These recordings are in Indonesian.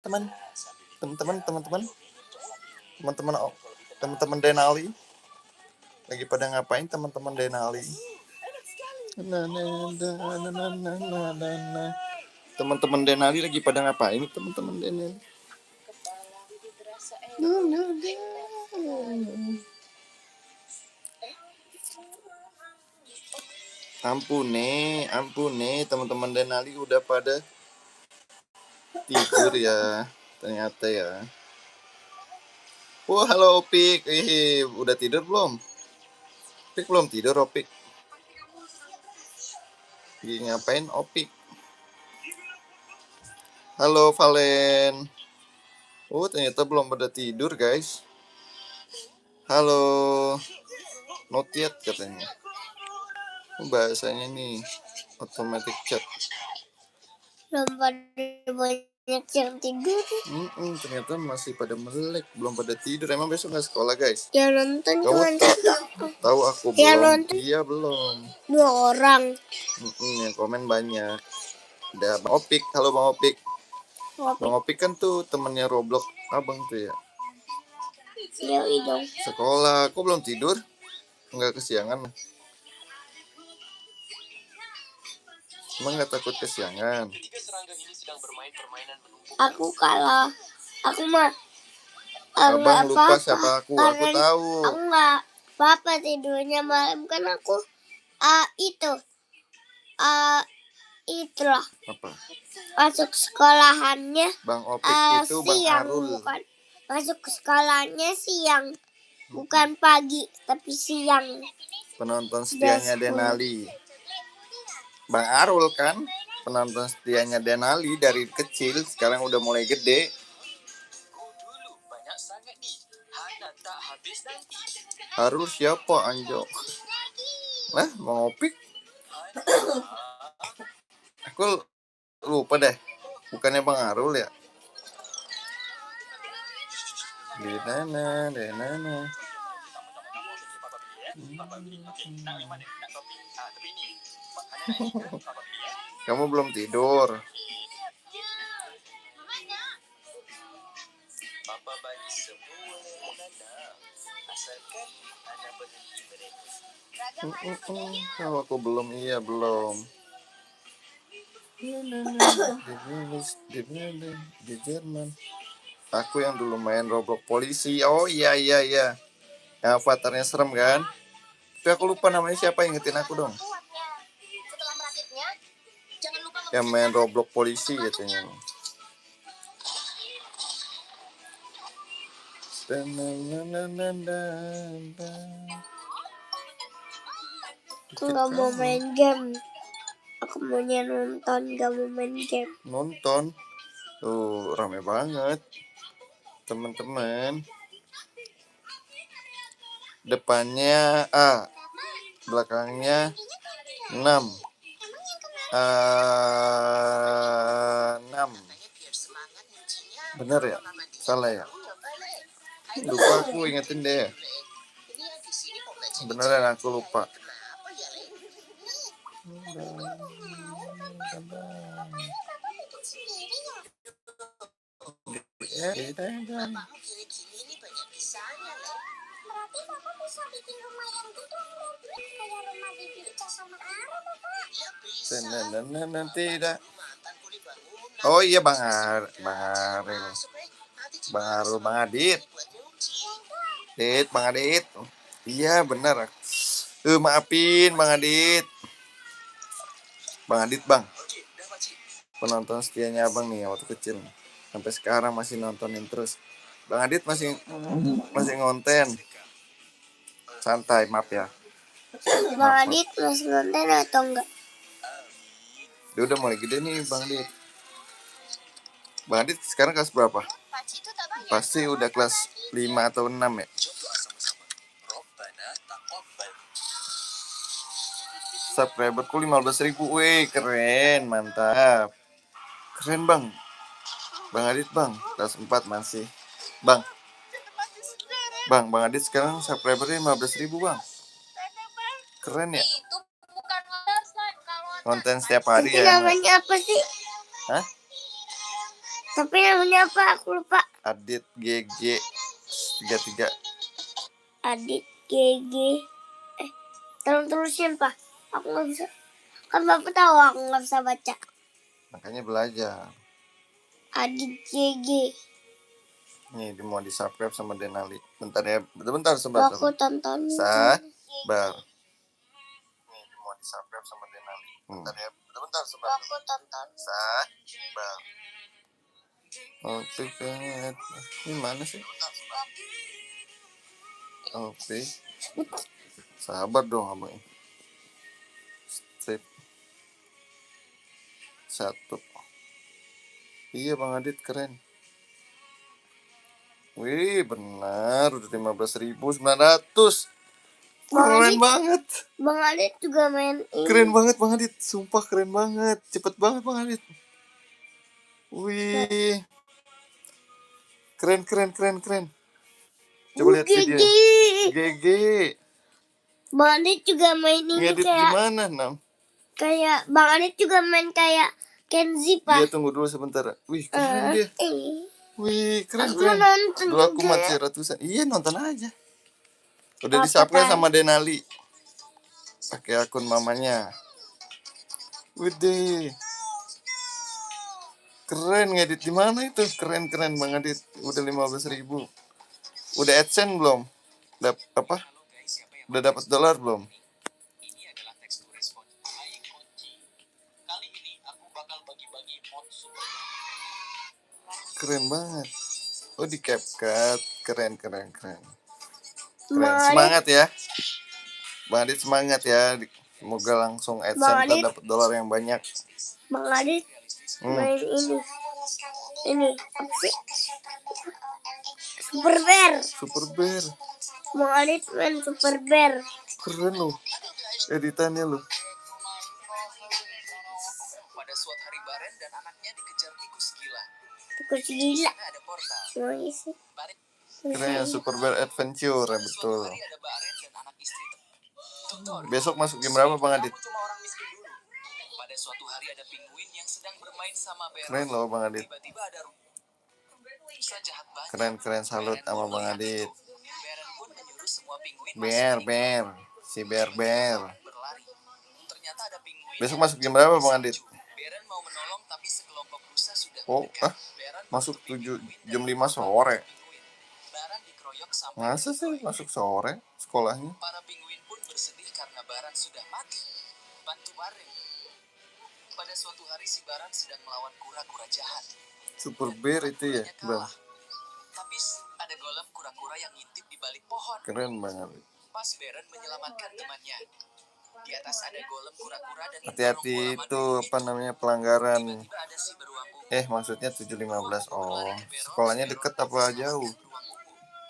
teman teman-teman teman-teman teman-teman teman-teman Denali lagi pada ngapain teman-teman Denali? Teman-teman Denali lagi pada ngapain teman-teman Denali? Ampune teman-teman Denali udah pada tidur ya ternyata ya. Oh halo Opik, udah tidur belum? Opik belum tidur Opik. Lagi ngapain Opik? Halo Valen. Oh ternyata belum pada tidur guys. Halo. Not yet katanya. Bahasanya nih automatic chat. Belum pada banyak yang tidur. Ternyata masih pada melek, belum pada tidur. Emang besok nggak sekolah guys? Yang nonton cuma tahu aku belum. Yang nonton Iya belum. 2 orang. Yang komen banyak. Ada Bang Opik. Halo Bang Opik. Bang Opik kan tuh temennya Roblox abang tuh ya. Iya dong. Sekolah, kok belum tidur? Nggak kesiangan? Emang nggak takut kesiangan? Aku kalah. Aku mah abang lupa siapa aku tahu. Aku nggak apa-apa tidurnya malam kan aku itulah Apa? masuk sekolahannya Bang Opik itu Bang Arul. bukan. Masuk ke sekolahnya siang, bukan pagi tapi siang. Penonton setianya Denali. Bang Arul kan penonton setianya Denali dari kecil, sekarang udah mulai gede. Arul siapa anjo? Lah Bang Opik. Aku lupa deh. Bukannya Bang Arul ya? Denana. Kamu belum tidur? Kalau aku belum, iya belum. Di Jerman. Aku yang dulu main Roblox polisi. Oh iya. Yang avatarnya serem kan? Tapi aku lupa namanya siapa, ingetin aku dong. Yang main Roblox polisi katanya. Aku nggak mau main game. Aku maunya nonton, gak mau main game. Nonton? Tuh rame banget teman-teman. Depannya A, belakangnya 6. 6. Bener ya? Salah ya? Lupa aku, ingetin deh. Beneran aku lupa. Tidak. Oh iya Bang Aril. Bang Adit. Bang Adit. Iya benar. Maafin Bang Adit. Bang Adit Bang. Penonton setianya Abang nih waktu kecil. Sampai sekarang masih nontonin terus. Bang Adit masih ngonten. Santai, maaf ya. Bang Adit masih nonton atau enggak? Dia udah mulai gede nih Bang Adit. Bang Adit sekarang kelas berapa? Pasti udah kelas 5 atau 6 ya. Subscriberku 15.000. Wih keren, mantap. Keren Bang. Bang Adit Bang, kelas 4 masih. Bang Adit sekarang subscribernya 15.000 Bang. Keren ya. Konten setiap hari ya. Namanya apa sih? Hah? Tapi namanya apa? Aku lupa. Adit GG 33. Adit GG. Tolong terusin, Pak. Aku nggak bisa. Kan Bapak tahu aku nggak bisa baca. Makanya belajar. Adit GG. Nih mau di subscribe sama Denali. Bentar ya, bentar sebentar. Aku tonton. Sabar. Nih mau di subscribe sama Denali. Bentar ya, bentar sebentar. Aku tonton. Sabar. Oke, ini mana sih? Oke. Sabar dong abang. Strip. 1. Iya Bang Adit keren. Wih benar udah 15.900. Keren banget. Bang Adit juga main ini. Keren banget Bang Adit. Sumpah keren banget. Cepet banget Bang Adit. Wih. Keren. Coba lihat video. GG. Bang Adit juga main ini Ngedit kayak gimana Nam? Kayak Bang Adit juga main kayak Kenzi, Pak. Dia tunggu dulu sebentar. Wih keren dia. Wih keren. Nonton Dulu aku juga. mati ratusan. Iya nonton aja. Udah di-subscribe sama Denali. Pakai akun mamanya. Widih. Keren ngedit di mana itu? Keren Bang Adit. Udah 15.000. Udah AdSense belum? Udah dapat dolar belum? Keren banget. Oh di CapCut. Keren. Semangat ya. Bang Adit semangat ya. Semoga langsung AdSense dapat dolar yang banyak. Bang Adit main ini apa sih? Super Bear. Bang Adit main Super Bear. Keren loh editannya loh. Pada suatu hari Baren dan anaknya dikejar tikus gila. Ada portal. Keren Super Bear Adventure ya, betul. Ada Baren dan anak istri. Besok masuk game berapa Bang Adit? Pada suatu hari ada penguin yang sedang bermain sama Baren. Keren loh Bang Adit. Tiba-tiba ada jahat banget. Keren salut sama Bang Adit. Baren pun menyuruh semua penguin Bear. Si Bear. berlari. Ternyata ada penguin. Besok masuk game berapa Bang Adit? Baren mau menolong tapi sekelompok rusa sudah masuk 7 jam 5 sore. Baran dikeroyok sampai Masa sih masuk sore sekolahnya? Para penguin pun bersedih karena Baran sudah mati. Bantu Baren. Pada suatu hari si Baran sedang melawan kura-kura jahat. Super Bear itu ya, Bang. Tapi ada golem kura-kura yang ngintip di balik pohon. Keren banget. Pas Baran menyelamatkan temannya. Di atas ada golem kura-kura dan hati-hati itu pelanggaran. Tiba-tiba ada si beruang ungu. Maksudnya 7.15. Oh, sekolahnya deket apa jauh?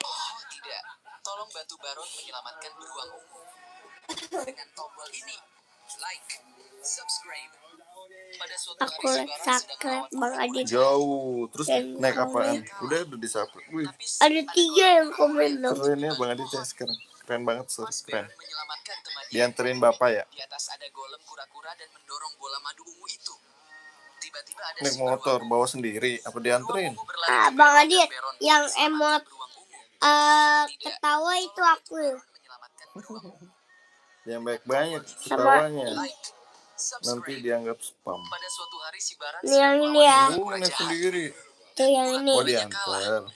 Oh, tidak. Tolong bantu Baron menyelamatkan beruang ungu. Dengan tombol ini. Like, subscribe. Pada suatu Aku subscribe Bang Adit. Jauh. Terus naik apaan? Udah di-subscribe. Wih. Ada 3 yang komen dong. Keren ya Bang Adit ya sekarang. Keren banget keren. Dianterin Bapak ya? Di atas ada golem kura-kura dan mendorong bola madu ungu itu. Tiba-tiba ada naik motor bawa sendiri apa dianterin? Bang Adit yang emot ketawa itu aku. Yang baik-baik ketawanya. Nanti dianggap spam. Pada suatu hari si Baran yang ini ya. Naik sendiri. Itu yang ini. Oh diantar.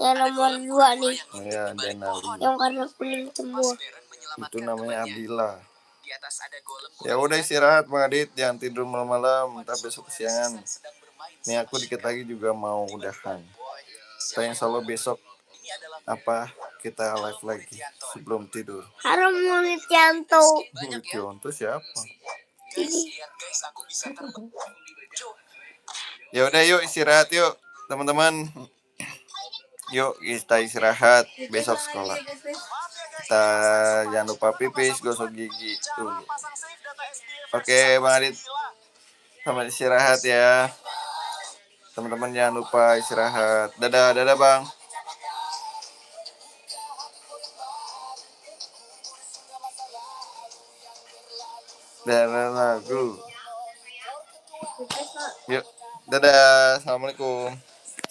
Yang nomor 2 nih. Ya Denali. Yang warna kuning semua. Itu namanya Abdillah. Ya udah istirahat Bang Adit, jangan tidur malam-malam, ntar besok kesiangan. Nih aku dikit lagi juga mau udahan. Tanya selalu besok kita live lagi sebelum tidur. Harum Multianto. Multianto siapa? Ini. Ya udah yuk istirahat yuk teman-teman. Yuk kita istirahat, besok sekolah. Kita jangan lupa pipis, gosok gigi dulu. Oke Bang Adit, selamat istirahat ya. Teman-teman jangan lupa istirahat. Dadah Bang. Dan lagu. Yuk. Dadah, assalamualaikum.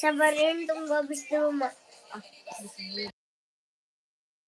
Sabarin tunggu habis dulu, Mak.